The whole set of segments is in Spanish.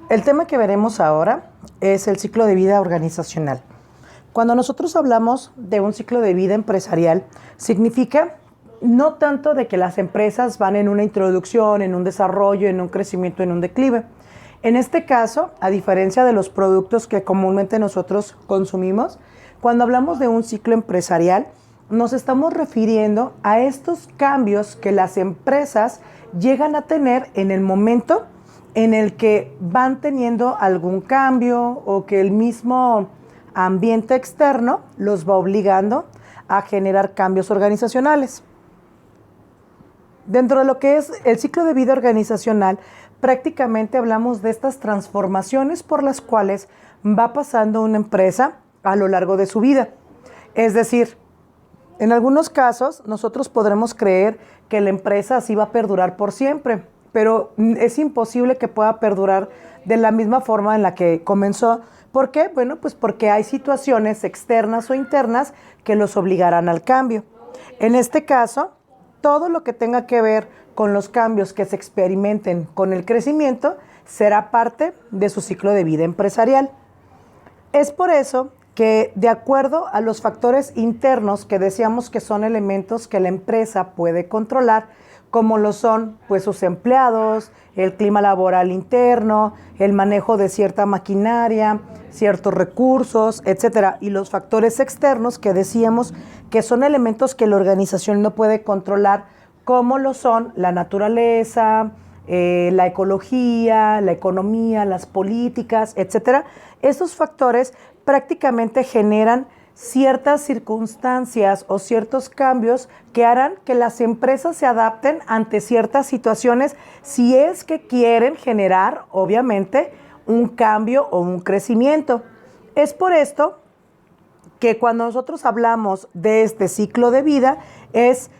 El tema que veremos ahora es el ciclo de vida organizacional. Cuando nosotros hablamos de un ciclo de vida empresarial, significa no tanto de que las empresas van en una introducción, en un desarrollo, en un crecimiento, en un declive. En este caso, a diferencia de los productos que comúnmente nosotros consumimos, cuando hablamos de un ciclo empresarial, nos estamos refiriendo a estos cambios que las empresas llegan a tener en el momento en el que van teniendo algún cambio o que el mismo ambiente externo los va obligando a generar cambios organizacionales. Dentro de lo que es el ciclo de vida organizacional, prácticamente hablamos de estas transformaciones por las cuales va pasando una empresa a lo largo de su vida. Es decir, en algunos casos nosotros podremos creer que la empresa así va a perdurar por siempre, pero es imposible que pueda perdurar de la misma forma en la que comenzó. ¿Por qué? Bueno, pues porque hay situaciones externas o internas que los obligarán al cambio. En este caso, todo lo que tenga que ver con los cambios que se experimenten con el crecimiento será parte de su ciclo de vida empresarial. Es por eso que, de acuerdo a los factores internos que decíamos que son elementos que la empresa puede controlar, como lo son pues sus empleados, el clima laboral interno, el manejo de cierta maquinaria, ciertos recursos, etcétera, y los factores externos que decíamos que son elementos que la organización no puede controlar, como lo son la naturaleza, la ecología, la economía, las políticas, etcétera. Estos factores prácticamente generan ciertas circunstancias o ciertos cambios que harán que las empresas se adapten ante ciertas situaciones si es que quieren generar, obviamente, un cambio o un crecimiento. Es por esto que cuando nosotros hablamos de este ciclo de vida es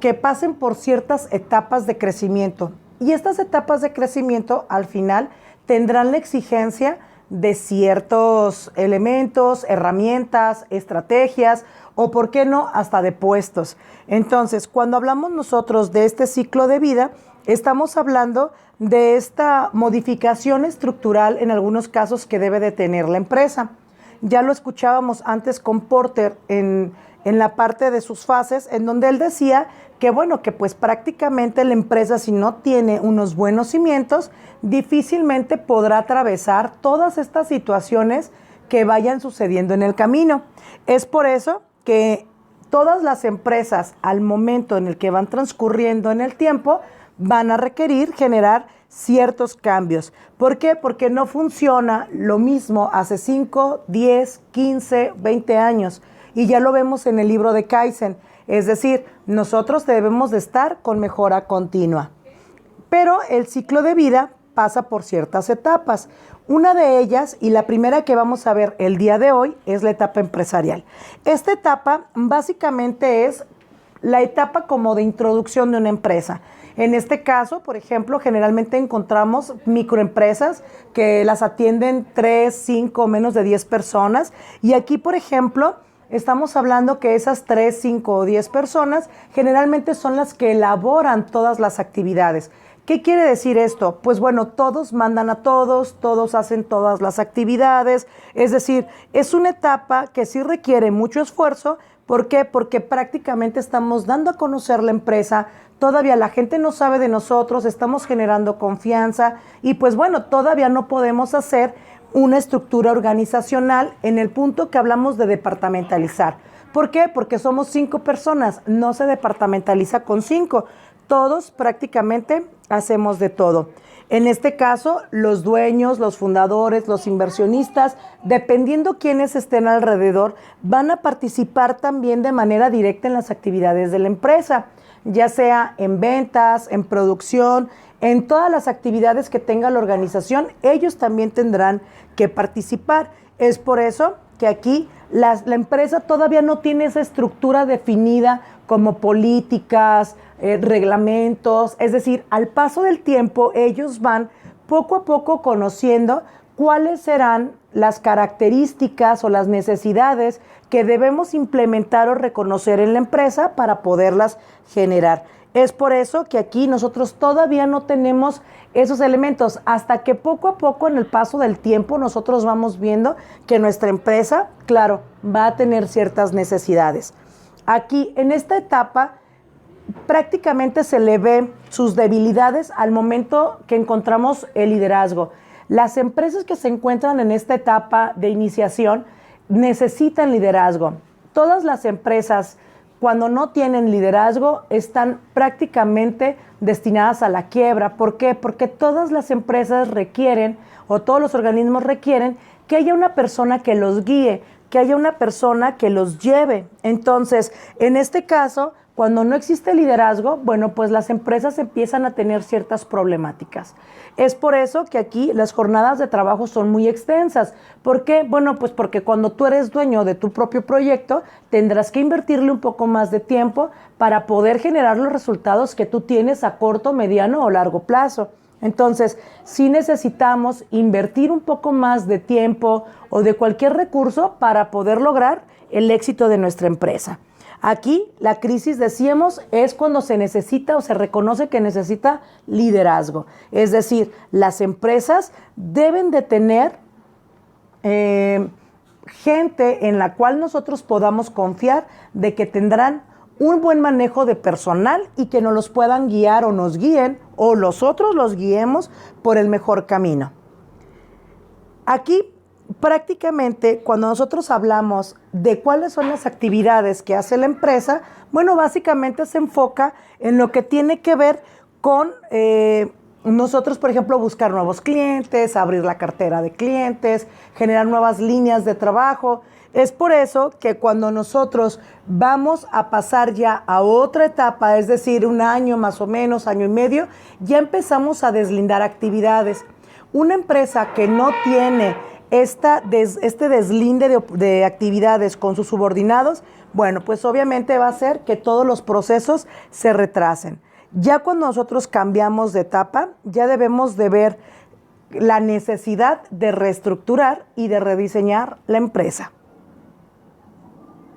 que pasen por ciertas etapas de crecimiento. Y estas etapas de crecimiento al final tendrán la exigencia de ciertos elementos, herramientas, estrategias o, por qué no, hasta de puestos. Entonces, cuando hablamos nosotros de este ciclo de vida, estamos hablando de esta modificación estructural en algunos casos que debe de tener la empresa. Ya lo escuchábamos antes con Porter en la parte de sus fases, en donde él decía que bueno, que pues prácticamente la empresa, si no tiene unos buenos cimientos, difícilmente podrá atravesar todas estas situaciones que vayan sucediendo en el camino. Es por eso que todas las empresas, al momento en el que van transcurriendo en el tiempo, van a requerir generar ciertos cambios. ¿Por qué? Porque no funciona lo mismo hace 5, 10, 15, 20 años. Y ya lo vemos en el libro de Kaizen. Es decir, nosotros debemos de estar con mejora continua. Pero el ciclo de vida pasa por ciertas etapas. Una de ellas, y la primera que vamos a ver el día de hoy, es la etapa empresarial. Esta etapa básicamente es la etapa como de introducción de una empresa. En este caso, por ejemplo, generalmente encontramos microempresas que las atienden 3, 5 o menos de 10 personas. Y aquí, por ejemplo, estamos hablando que esas 3, 5 o 10 personas generalmente son las que elaboran todas las actividades. ¿Qué quiere decir esto? Pues bueno, todos mandan a todos, todos hacen todas las actividades. Es decir, es una etapa que sí requiere mucho esfuerzo. ¿Por qué? Porque prácticamente estamos dando a conocer la empresa. Todavía la gente no sabe de nosotros, estamos generando confianza y pues bueno, todavía no podemos hacer una estructura organizacional en el punto que hablamos de departamentalizar. ¿Por qué? Porque somos 5 personas, no se departamentaliza con 5. Todos prácticamente hacemos de todo. En este caso, los dueños, los fundadores, los inversionistas, dependiendo quiénes estén alrededor, van a participar también de manera directa en las actividades de la empresa, ya sea en ventas, en producción, en todas las actividades que tenga la organización, ellos también tendrán que participar. Es por eso que aquí la empresa todavía no tiene esa estructura definida como políticas, reglamentos. Es decir, al paso del tiempo ellos van poco a poco conociendo cuáles serán las características o las necesidades que debemos implementar o reconocer en la empresa para poderlas generar. Es por eso que aquí nosotros todavía no tenemos esos elementos, hasta que poco a poco en el paso del tiempo nosotros vamos viendo que nuestra empresa, claro, va a tener ciertas necesidades. Aquí, en esta etapa, prácticamente se le ve sus debilidades al momento que encontramos el liderazgo. Las empresas que se encuentran en esta etapa de iniciación necesitan liderazgo. Todas las empresas, cuando no tienen liderazgo, están prácticamente destinadas a la quiebra. ¿Por qué? Porque todas las empresas requieren, o todos los organismos requieren, que haya una persona que los guíe, que haya una persona que los lleve. Entonces, en este caso, cuando no existe liderazgo, bueno, pues las empresas empiezan a tener ciertas problemáticas. Es por eso que aquí las jornadas de trabajo son muy extensas. ¿Por qué? Bueno, pues porque cuando tú eres dueño de tu propio proyecto, tendrás que invertirle un poco más de tiempo para poder generar los resultados que tú tienes a corto, mediano o largo plazo. Entonces, sí necesitamos invertir un poco más de tiempo o de cualquier recurso para poder lograr el éxito de nuestra empresa. Aquí la crisis, decíamos, es cuando se necesita o se reconoce que necesita liderazgo. Es decir, las empresas deben de tener gente en la cual nosotros podamos confiar de que tendrán un buen manejo de personal y que nos los puedan guiar o nos guíen o nosotros los guiemos por el mejor camino. Aquí prácticamente cuando nosotros hablamos de cuáles son las actividades que hace la empresa, bueno, básicamente se enfoca en lo que tiene que ver con nosotros, por ejemplo, buscar nuevos clientes, abrir la cartera de clientes, generar nuevas líneas de trabajo. Es por eso que cuando nosotros vamos a pasar ya a otra etapa, es decir, un año más o menos, año y medio, ya empezamos a deslindar actividades. Una empresa que no tiene este deslinde de actividades con sus subordinados, bueno, pues obviamente va a hacer que todos los procesos se retrasen. Ya cuando nosotros cambiamos de etapa, ya debemos de ver la necesidad de reestructurar y de rediseñar la empresa.